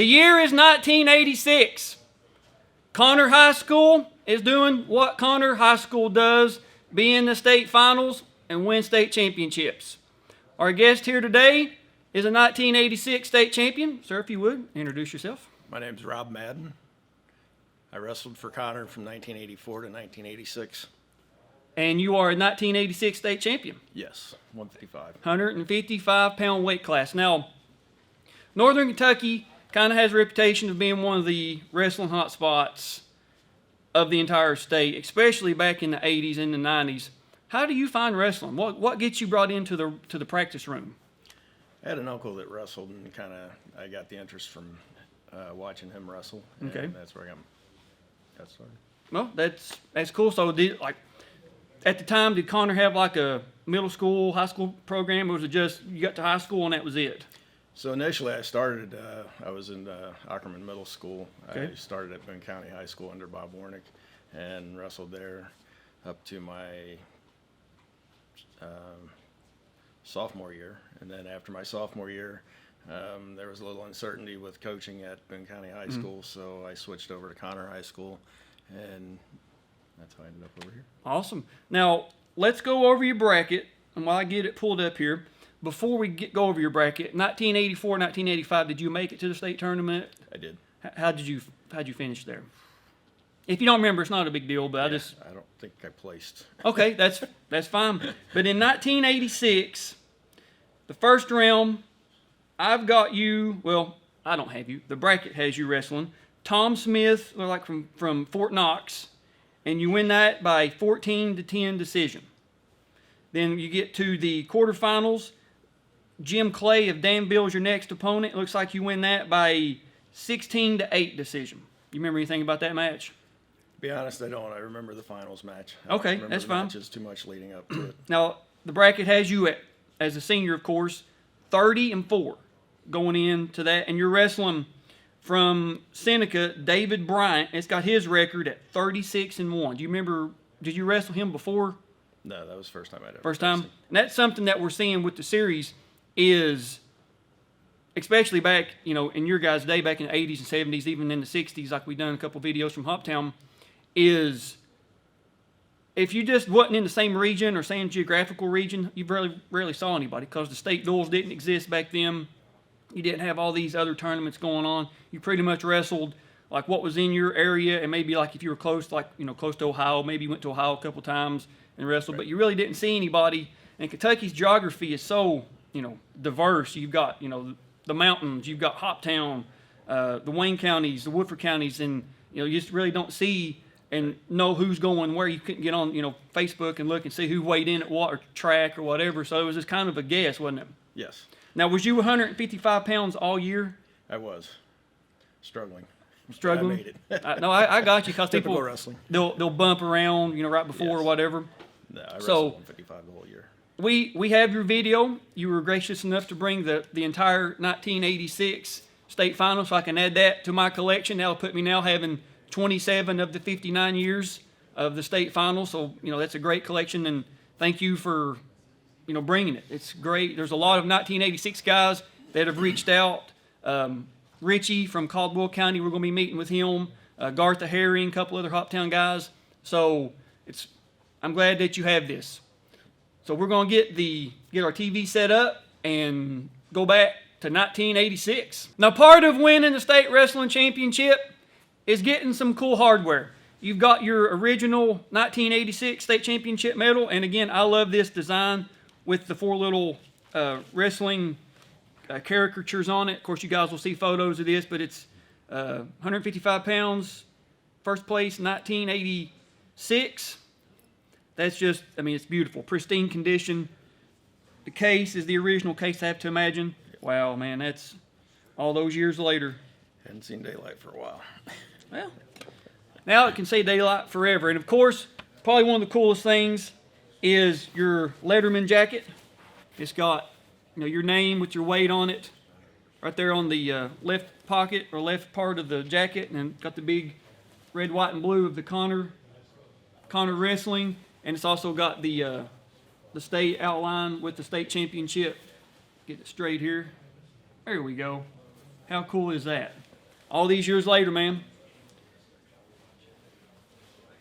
The year is 1986. Connor High School is doing what Connor High School does, be in the state finals and win state championships. Our guest here today is a 1986 state champion. Sir, if you would, introduce yourself. My name's Rob Madden. I wrestled for Connor from 1984 to 1986. And you are a 1986 state champion. Yes, 155. 155-pound weight class. Now, Northern Kentucky kind of has a reputation of being one of the wrestling hotspots of the entire state, especially back in the 80s and the 90s. How do you find wrestling? What gets you brought into the practice room? I had an uncle that wrestled, and I got the interest from watching him wrestle. Okay. And that's where I got started. Well, that's cool. So, at the time, did Connor have like a middle school, high school program, or was it just you got to high school and that was it? So initially, I was in Ackerman Middle School. Okay. I started at Boone County High School under Bob Warnick and wrestled there up to my sophomore year. And then after my sophomore year, there was a little uncertainty with coaching at Boone County High School, so I switched over to Connor High School, and that's how I ended up over here. Awesome. Now, let's go over your bracket, and while I get it pulled up here, before we go over your bracket, 1984, 1985, did you make it to the state tournament? I did. How'd you finish there? If you don't remember, it's not a big deal, but I don't think I placed. Okay, that's fine. But in 1986, the first round, I've got you, well, I don't have you, the bracket has you wrestling. Tom Smith, like from Fort Knox, and you win that by 14-10 decision. Then you get to the quarterfinals. Jim Clay of Danville is your next opponent. It looks like you win that by 16-8 decision. You remember anything about that match? To be honest, I don't. I remember the finals match. Okay, that's fine. Matches too much leading up to it. Now, the bracket has you as a senior, of course, 30-4 going into that, and you're wrestling from Seneca, David Bryant. It's got his record at 36-1. Do you remember? Did you wrestle him before? No, that was the first time I'd ever. First time, and that's something that we're seeing with the series is, especially back, in your guys' day, back in the 80s and 70s, even in the 60s, like we've done a couple videos from Hoptown, is if you just wasn't in the same region or same geographical region, you rarely saw anybody because the state duels didn't exist back then. You didn't have all these other tournaments going on. You pretty much wrestled like what was in your area, and maybe like if you were close, close to Ohio, maybe you went to Ohio a couple times and wrestled, but you really didn't see anybody. And Kentucky's geography is so, diverse. You've got, the mountains, you've got Hoptown, the Wayne counties, the Woodford counties, and, you just really don't see and know who's going where. You couldn't get on, Facebook and look and see who weighed in at what or track or whatever. So it was just kind of a guess, wasn't it? Yes. Now, was you 155 pounds all year? I was. Struggling. Struggling? I made it. No, I got you because Typical people, wrestling. They'll bump around, right before or whatever. No, I wrestled 155 the whole year. We have your video. You were gracious enough to bring the entire 1986 state final, so I can add that to my collection. That'll put me now having 27 of the 59 years of the state final. So, that's a great collection, and thank you for, bringing it. It's great. There's a lot of 1986 guys that have reached out. Richie from Caldwell County, we're going to be meeting with him. Gartha Herring, a couple other Hoptown guys. So I'm glad that you have this. So we're going to get our TV set up and go back to 1986. Now, part of winning the state wrestling championship is getting some cool hardware. You've got your original 1986 state championship medal, and again, I love this design with the 4 little wrestling caricatures on it. Of course, you guys will see photos of this, but it's 155 pounds, first place, 1986. That's just, it's beautiful. Pristine condition. The case is the original case, I have to imagine. Wow, man, that's all those years later. Hadn't seen daylight for a while. Well, now it can see daylight forever. And of course, probably one of the coolest things is your Letterman jacket. It's got, your name with your weight on it right there on the left pocket or left part of the jacket, and got the big red, white, and blue of the Connor Wrestling. And it's also got the state outline with the state championship. Get it straight here. There we go. How cool is that? all these years later, man,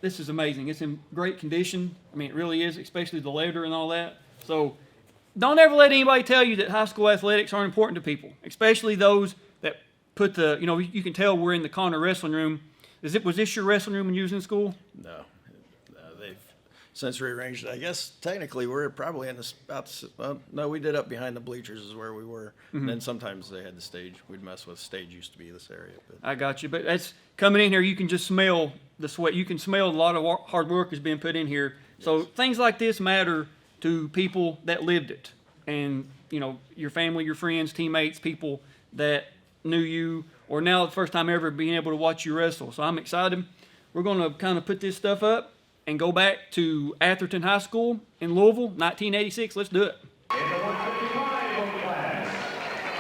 this is amazing. It's in great condition. I mean, it really is, especially the leather and all that. So don't ever let anybody tell you that high school athletics aren't important to people, especially those that put the, you know, you can tell we're in the Connor wrestling room. Was this your wrestling room when you was in school? No. They've since rearranged it. I guess technically we're probably in no, we did up behind the bleachers is where we were. And then sometimes they had the stage. We'd mess with stage used to be this area. But I got you. But that's coming in here, you can just smell the sweat. You can smell a lot of hard work is being put in here. Yes. So things like this matter to people that lived it. And, you know, your family, your friends, teammates, people that knew you, or now the first time ever being able to watch you wrestle. So I'm excited. We're going to kind of put this stuff up and go back to Atherton High School in Louisville, 1986. Let's do it. In the 155 class,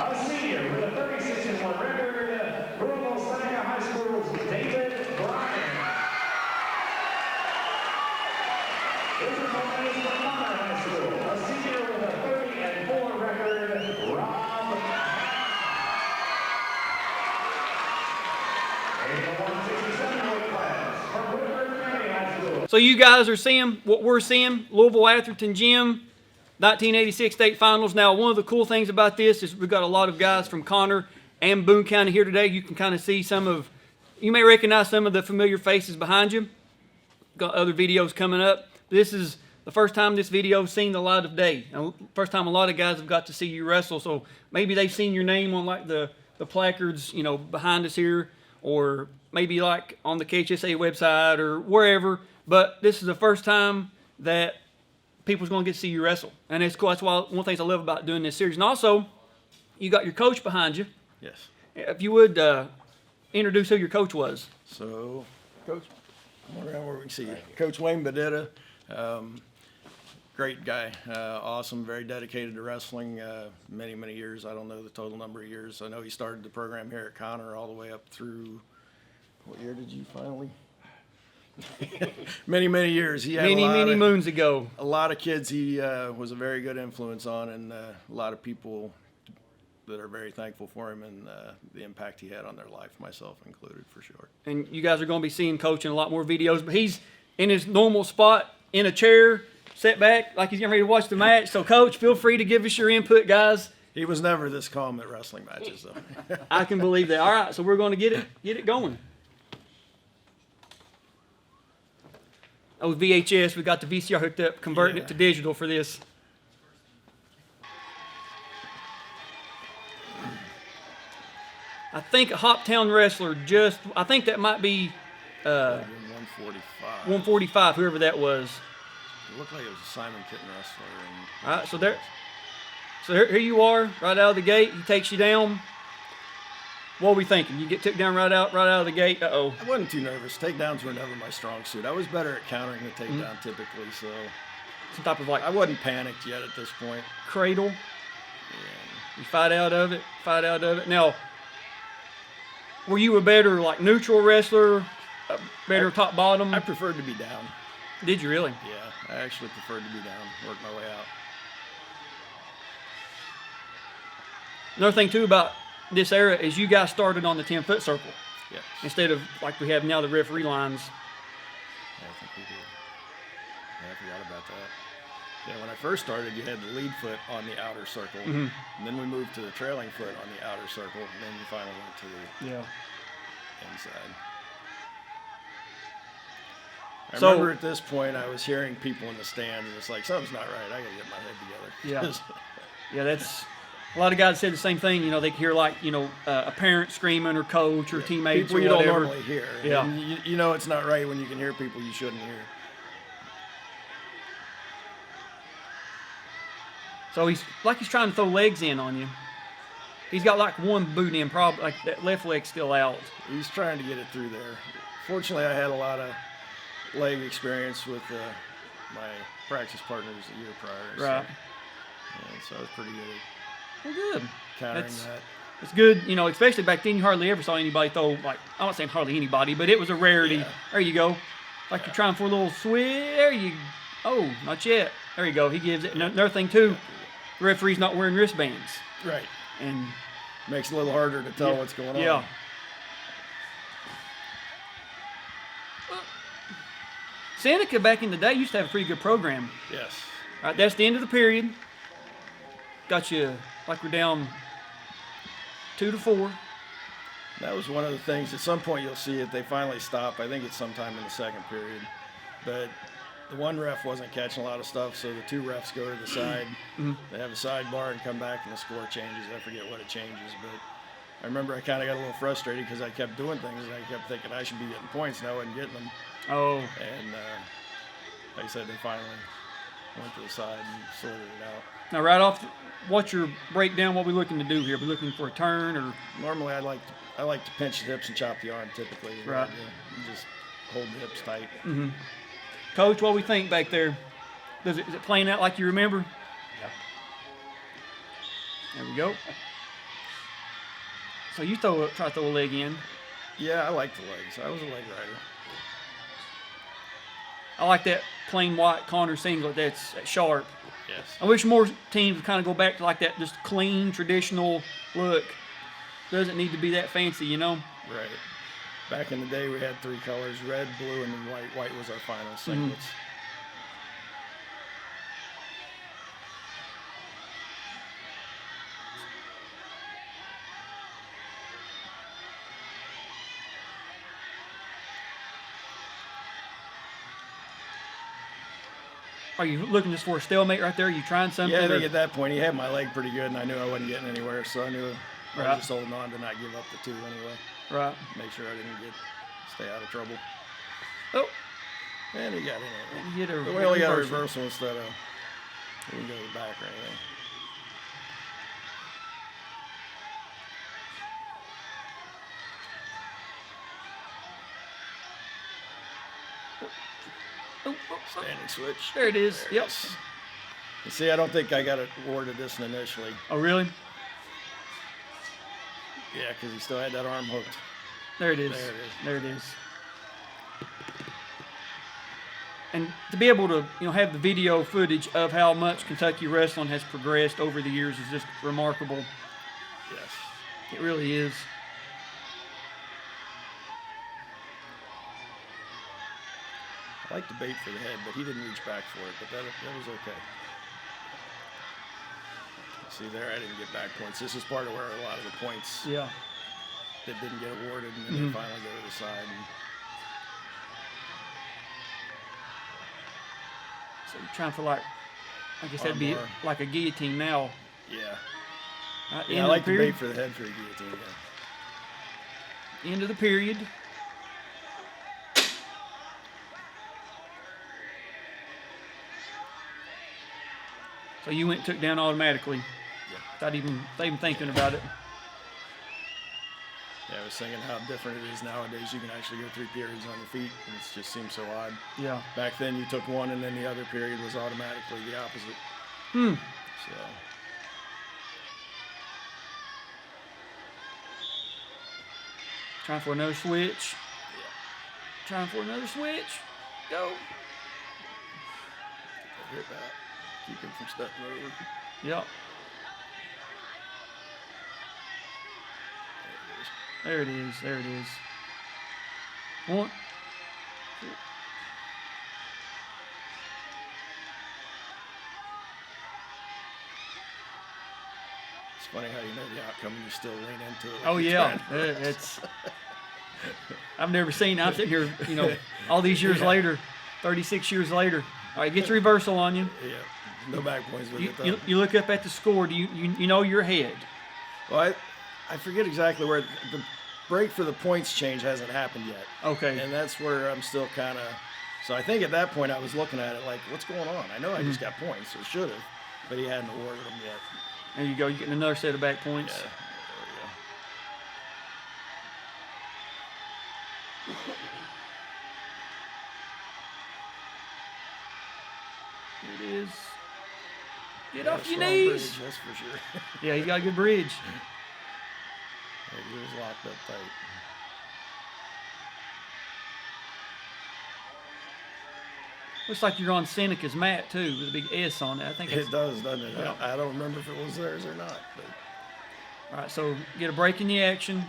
a senior with a 36-1 record, Louisville Seneca High School's David Bryan. His opponent is from Connor High School, a senior with a 30-4 record, Rob Madden. In the 167 class, from Woodford County High School. So you guys are seeing what we're seeing, Louisville Atherton Gym, 1986 state finals. Now, one of the cool things about this is we've got a lot of guys from Connor and Boone County here today. You can kind of see you may recognize some of the familiar faces behind you. Got other videos coming up. This is the first time this video's seen the light of day. Now, first time a lot of guys have got to see you wrestle, so maybe they've seen your name on like the placards, you know, behind us here, or maybe like on the KHSAA website or wherever. But this is the first time that people's going to get to see you wrestle. And it's cool. That's why one of the things I love about doing this series. And also, you got your coach behind you. yes. If you would introduce who your coach was. So, Coach, come on around where we can see you. Coach Wayne Bedetta, great guy, awesome, very dedicated to wrestling, many, many years. I don't know the total number of years. I know he started the program here at Connor all the way up through, what year did you finally? Many, many years. He had Many moons ago. a lot of kids he was a very good influence on, and a lot of people that are very thankful for him and the impact he had on their life, myself included, for sure. And you guys are going to be seeing Coach in a lot more videos. But he's in his normal spot in a chair, set back, like he's getting ready to watch the match. So, Coach, feel free to give us your input, guys. He was never this calm at wrestling matches, though. I can believe that. All right, so we're going to get it going. Oh, VHS, we got the VCR hooked up, converting it to digital for this. I think a Hoptown wrestler I think that might be 145. 145, whoever that was. It looked like it was a Simon Kitten wrestler. All right, so here you are, right out of the gate. He takes you down. What are we thinking? You get took down right out of the gate? Uh-oh. I wasn't too nervous. Takedowns were never my strong suit. I was better at countering the takedown typically, so Some type of like I wasn't panicked yet at this point. cradle. Yeah. You fight out of it. Now, were you a better like neutral wrestler, a better top bottom? I preferred to be down. Did you really? Yeah, I actually preferred to be down, work my way out. Another thing too about this era is you guys started on the 10-foot circle Yes. instead of like we have now the referee lines. Yeah, I think we did. Yeah, I forgot about that. Yeah, when I first started, you had the lead foot on the outer circle, and then we moved to the trailing foot on the outer circle, and then you finally went to the inside. I So- remember at this point, I was hearing people in the stand, and it's like, something's not right. I got to get my head together. Yeah, that's a lot of guys said the same thing. You know, they could hear like a parent screaming or coach or teammates people or you don't whatever. normally hear. Yeah. And you know it's not right when you can hear people you shouldn't hear. So he's trying to throw legs in on you. He's got like one boot in, probably like that left leg's still out. He's trying to get it through there. Fortunately, I had a lot of leg experience with my practice partners the year prior. Right. So I was pretty good Well, good. at countering That's- that. It's good, especially back then you hardly ever saw anybody throw, like, I'm not saying hardly anybody, but it was a rarity. Yeah. There you go. Like you're trying for a little there you oh, not yet. There you go. He gives it. And another thing, too, the referee's not wearing wristbands. Right. And Makes it a little harder to tell what's going on. yeah. Seneca back in the day used to have a pretty good program. Yes. All right, that's the end of the period. Got you like we're down 2-4. That was one of the things. At some point, you'll see it. They finally stop. I think it's sometime in the second period. But the one ref wasn't catching a lot of stuff, so the two refs go to the side. They have a sidebar and come back, and the score changes. I forget what it changes, but I remember I kind of got a little frustrated because I kept doing things, and I kept thinking I should be getting points, and I wasn't getting them. Oh. And like I said, they finally went to the side and sorted it out. Now, right off, what's your breakdown? What we looking to do here? We looking for a turn or? Normally, I like to pinch the hips and chop the arm. Typically, is what I Right. do. And just hold the hips tight. Coach, what we think back there? Is it playing out like you remember? Yeah. There we go. So you try to throw a leg in. Yeah, I like the legs. I was a leg rider. I like that plain white Connor singlet. That's sharp. Yes. I wish more teams would kind of go back to like that, just clean, traditional look. Doesn't need to be that fancy, you know? Right. Back in the day, we had three colors: red, blue, and then white. White was our final singlets. Are you looking just for a stalemate right there? Are you trying something? Yeah, I think or- at that point, he had my leg pretty good, and I knew I wasn't getting anywhere, so I knew I Right. was just holding on to not give up the two anyway. Right. Make sure I didn't stay out of trouble. Oh, And he got in it. you hit a But we only got a reversal. reversal instead of, we didn't go to the back or anything. Oh, oh, oh. Standing switch. There it is. There it Yep. is. You see, I don't think I got awarded this one initially. Oh, really? Yeah, because he still had that arm hooked. There it is. There it is. There it is. And to be able to, have the video footage of how much Kentucky wrestling has progressed over the years is just remarkable. Yes. It really is. I like the bait for the head, but he didn't reach back for it, but that was okay. See there, I didn't get back points. This is part of where a lot of the points Yeah. that didn't get awarded, and then they finally go to the side. And So you're trying for like, I guess that'd be Armbar. like a guillotine now. yeah. Right? Yeah, End I of like the the period. bait for the head for the guillotine, yeah. End of the period. So you went and took down automatically. Yeah. Without even thinking about it. Yeah, I was thinking how different it is nowadays. You can actually go 3 periods on your feet, and it just seems so odd. Yeah. Back then, you took one, and then the other period was automatically the opposite. So, Trying for another switch. Trying for another switch. Go. hit that. Keep him from stepping over. Yep. There it is. There it is. One. It's funny how you know the outcome and you still lean into it. like Oh you're yeah, trying to- it's. I've never seen. I'm sitting here, all these years later, 36 years later. All right, get your reversal on you. Yeah, no back points with You, it though. you look up at the score. Do you know your head? Well, I forget exactly where the break for the points change hasn't happened yet. Okay. And that's where I'm still kind of. So I think at that point I was looking at it like, what's going on? I know I just got points, so should have, but he hadn't awarded them yet. There you go. You're getting another set of back points. Yeah, Here it is. Get there off we your go. Yeah, strong knees. bridge, that's for sure. Yeah, you got a good bridge. Yeah, he was locked up tight. Looks like you're on Seneca's mat too, with a big S on it. I think it's It does, doesn't it? Yeah. I don't remember if it was theirs or not. But all right. So get a break in the action.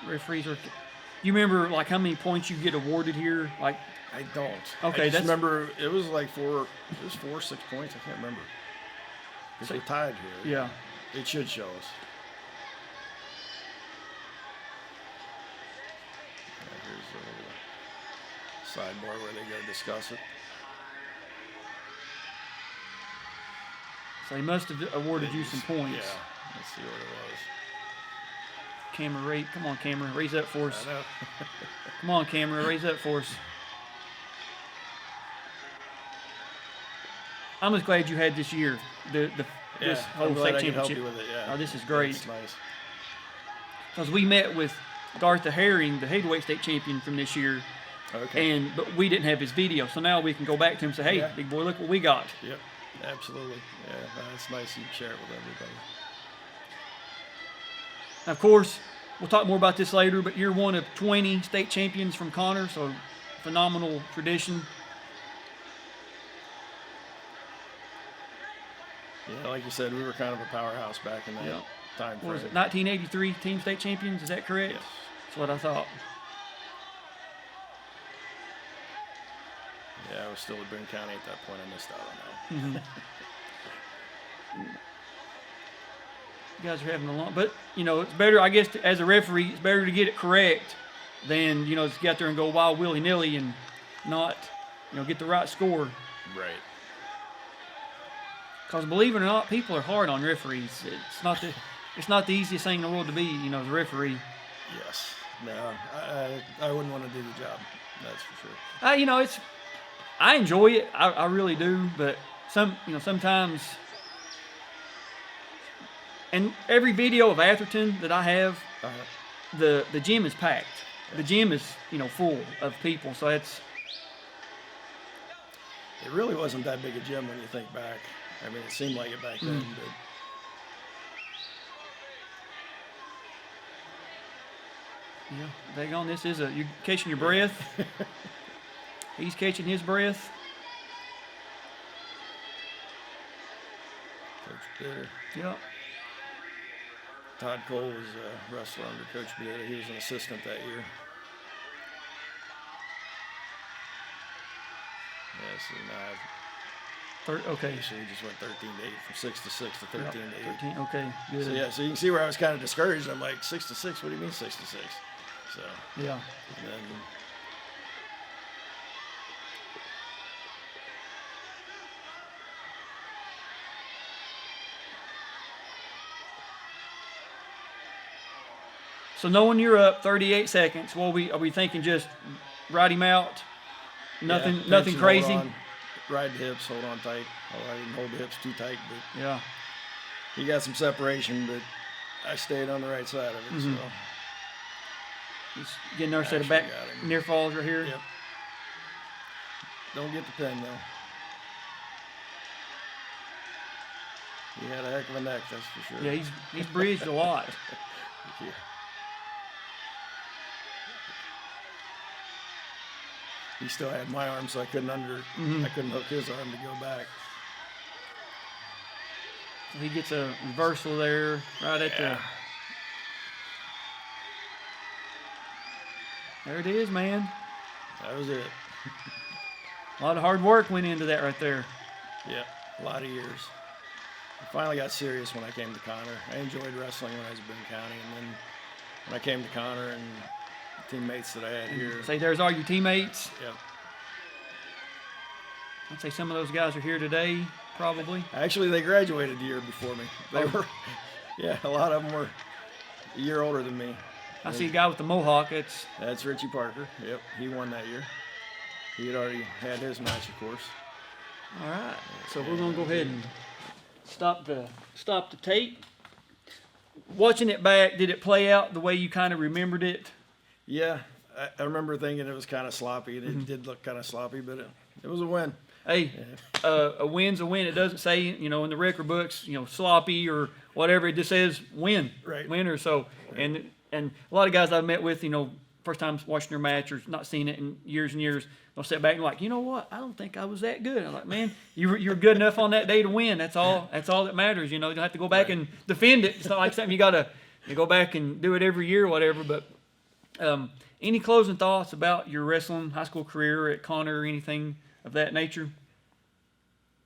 Referees are. You remember like how many points you get awarded here? Like, I don't. Okay, I just that's- remember it was like 4, 6 points. I can't remember. Because we're tied here. yeah. It should show us. Here's a little sidebar where they go discuss it. So he must have awarded you some points. Yeah. Let's see what it was. Camera, come on, camera, raise up for us. I know. Come on, camera, raise up for us. I'm just glad you had this year, this whole I'm glad state I can help championship. you with it. Yeah. Oh, this is great. It's nice. Because we met with Gartha Herring, the heavyweight state champion from this year, Okay. but we didn't have his video, so now we can go back to him and say, hey, Yeah. big boy, look what we got. Yep. Absolutely. Yeah. It's nice you can share it with everybody. Now, of course, we'll talk more about this later, but you're one of 20 state champions from Connor, so phenomenal tradition. Yeah, like you said, we were kind of a powerhouse back in that Yeah. time frame. What was it, 1983 team state champions? Is that correct? Yes. That's what I thought. Yeah, I was still at Boone County at that point. I missed out on that. You guys are having a long, but it's better, I guess, as a referee, it's better to get it correct than just get out there and go wild willy nilly and not, get the right score. Right. Because believe it or not, people are hard on referees. It's not the easiest thing in the world to be, as a referee. Yes. No, I wouldn't want to do the job. That's for sure. I enjoy it. I really do. But sometimes, and every video of Atherton that I have, the gym is packed. The gym is full of people. So It really wasn't that big a gym when you think back. I mean, it seemed like it back then, but dang on, this is you catching your breath. He's catching his breath. Coach Bitter. Yep. Todd Cole was a wrestler under Coach Bitter. He was an assistant that year. Yeah, so now Okay. so we just went 13-8 from 6-6 to 13-8. 13. Okay. Good. So yeah, so you can see where I was kind of discouraged. I'm like 6-6. What do you mean 6-6? So Yeah. and then So knowing you're up 38 seconds, are we thinking just ride him out? Nothing yeah, nothing tension, crazy. hold on, ride the hips, hold on tight. Oh, I didn't hold the hips too tight, but Yeah. he got some separation, but I stayed on the right side of it. So He's getting our set of back Actually got him. near falls right here. yep. Don't get the pin though. He had a heck of a neck, that's for sure. Yeah, he's bridged a lot. Yeah. He still had my arm, so I couldn't I couldn't hook his arm to go back. He gets a reversal there right at Yeah. There it is, man. That was it. A lot of hard work went into that right there. Yeah, a lot of years. I finally got serious when I came to Connor. I enjoyed wrestling when I was in Boone County, and then when I came to Connor and the teammates that I had here. Say there's all your teammates. Yeah. I'd say some of those guys are here today, probably. Actually, they graduated the year before me. They Oh. were, yeah, a lot of them were a year older than me. I see a guy with the mohawk. That's Richie Parker. Yep, he won that year. He had already had his match, of course. All right. So we're gonna go ahead and stop the tape. Watching it back, did it play out the way you kind of remembered it? Yeah, I remember thinking it was kind of sloppy. It did look kind of sloppy, but it was a win. Hey, a win's a win. It doesn't say, in the record books, sloppy or whatever. It just says win, Right. winner. So, and a lot of guys I've met with, first time watching their match or not seen it in years and years, they'll sit back and like, you know what? I don't think I was that good. I'm like, man, you're good enough on that day to win. That's all that matters. You don't have to go back and defend it. It's not like something you go back and do it every year or whatever. But any closing thoughts about your wrestling high school career at Connor or anything of that nature?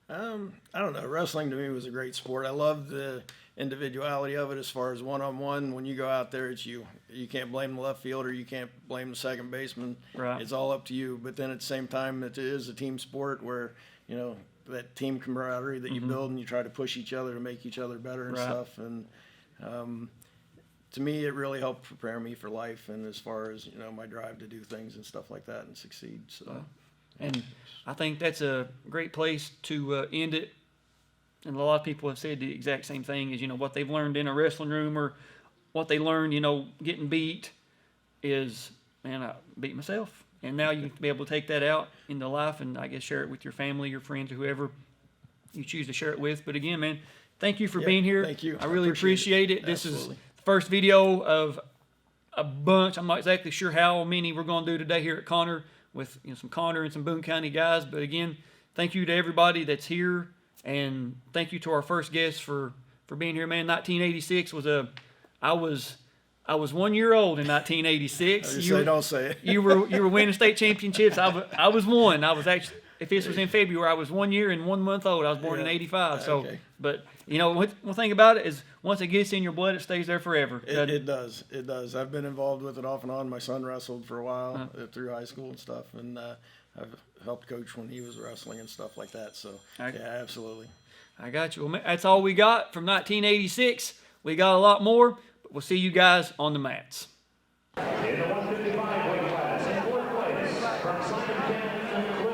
I don't know. Wrestling to me was a great sport. I love the individuality of it as far as one-on-one. When you go out there, it's you. You can't blame the left fielder. You can't blame the second baseman. Right. It's all up to you. But then at the same time, it is a team sport where, you know, that team camaraderie that you build and you try to push each other to make each other better and Right. stuff. And to me, it really helped prepare me for life and as far as, you know, my drive to do things and stuff like that and succeed. So. And I think that's a great place to end it. And a lot of people have said the exact same thing, is, you know, what they've learned in a wrestling room or what they learned, you know, getting beat is, man, I beat myself. And now you be able to take that out into life and, I guess, share it with your family, your friends, or whoever you choose to share it with. But again, man, thank you for being here. Thank you. I really appreciate it. This Absolutely. is the first video of a bunch. I'm not exactly sure how many we're going to do today here at Connor with, you know, some Connor and some Boone County guys. But again, thank you to everybody that's here. And thank you to our first guest for being here, man. 1986 was I was 1 year old in 1986. Don't say it. you were winning state championships. I was one. I was actually, if this was in February, I was 1 year and 1 month old. I was born in '85. So, Okay. but you know, one thing about it is once it gets in your blood, it stays there forever. It does. It does. I've been involved with it off and on. My son wrestled for a while through high school and stuff, and I've helped coach when he was wrestling and stuff like that. So, Okay. yeah, absolutely. I got you. Well, man, that's all we got from 1986. We got a lot more, but we'll see you guys on the mats. In the 155 weight class, in fourth place, from Simon Canyon,